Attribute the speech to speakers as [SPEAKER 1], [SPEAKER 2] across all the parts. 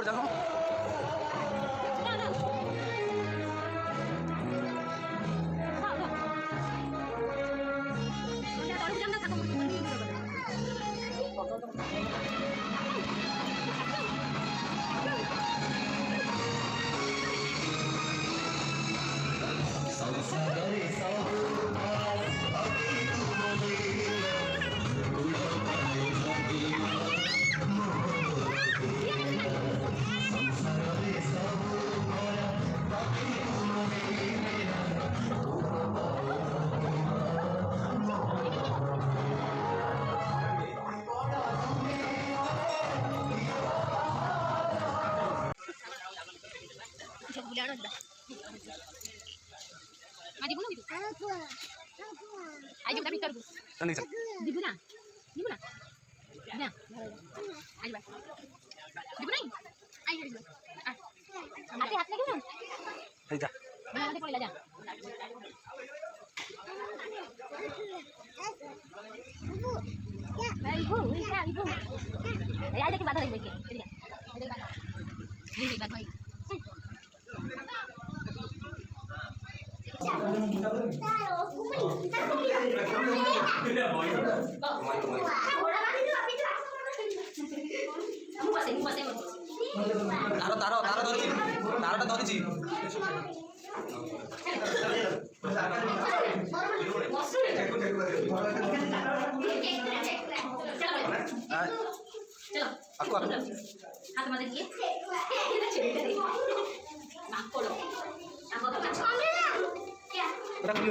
[SPEAKER 1] পড়ে যাবো।
[SPEAKER 2] দিব না দিব না না আইবা দিব নাই আই দিব হাতে হাত লাগবে
[SPEAKER 1] এই যা
[SPEAKER 2] না হাতে পড়লা যা ইবু ইবু এই আই দেখি বাধা লাগবে কি এদিকে এদিকে বাধা এই বাধা ভাই
[SPEAKER 1] তারটা ধরেছি
[SPEAKER 2] হাত মাঝে দিয়ে নাক পড়ো
[SPEAKER 1] এটা খুলি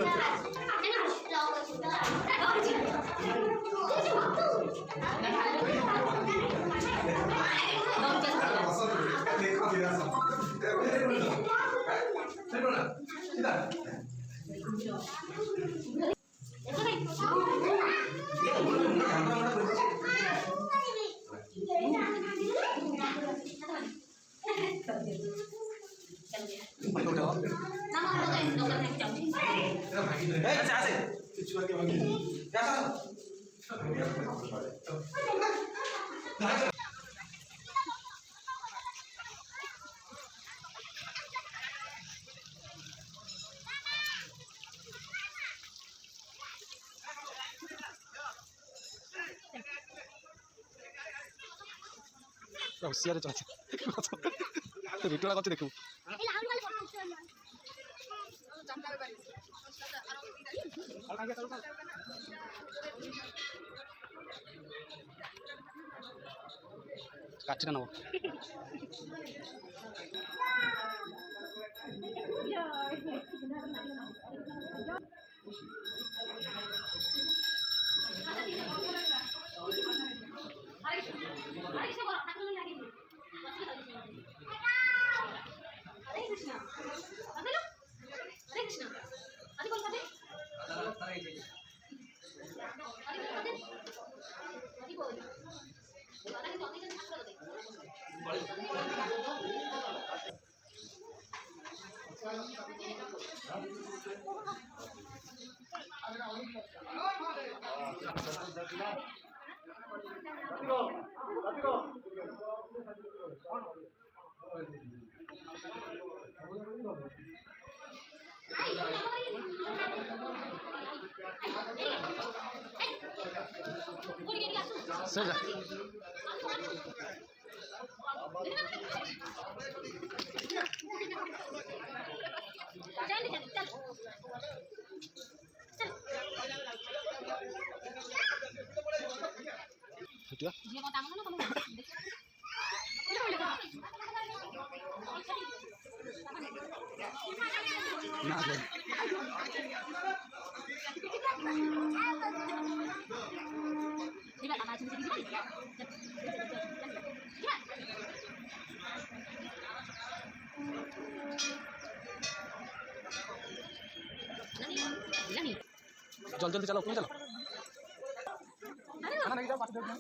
[SPEAKER 1] সিয়ারে চলেছে রিটোলা করছে দেখুন কাটছে কেন জল জলদি চালাও তুমি চালাও না না যাও পাশে দেখো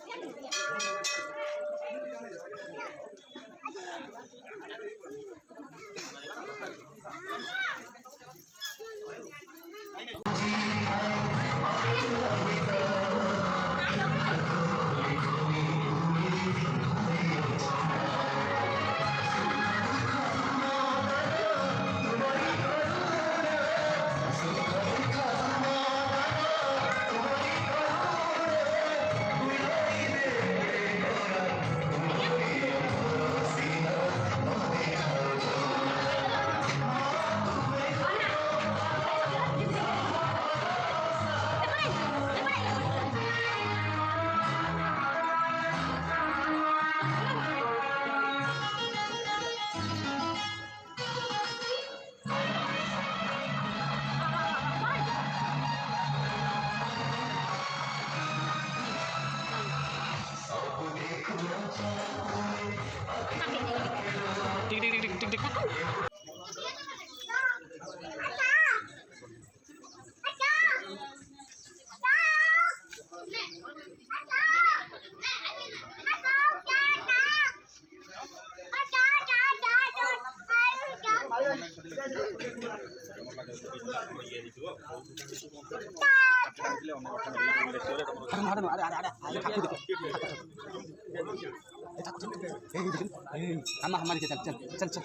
[SPEAKER 1] टिक टिक टिक टिक टिक हम हमारे के चल चल चल चल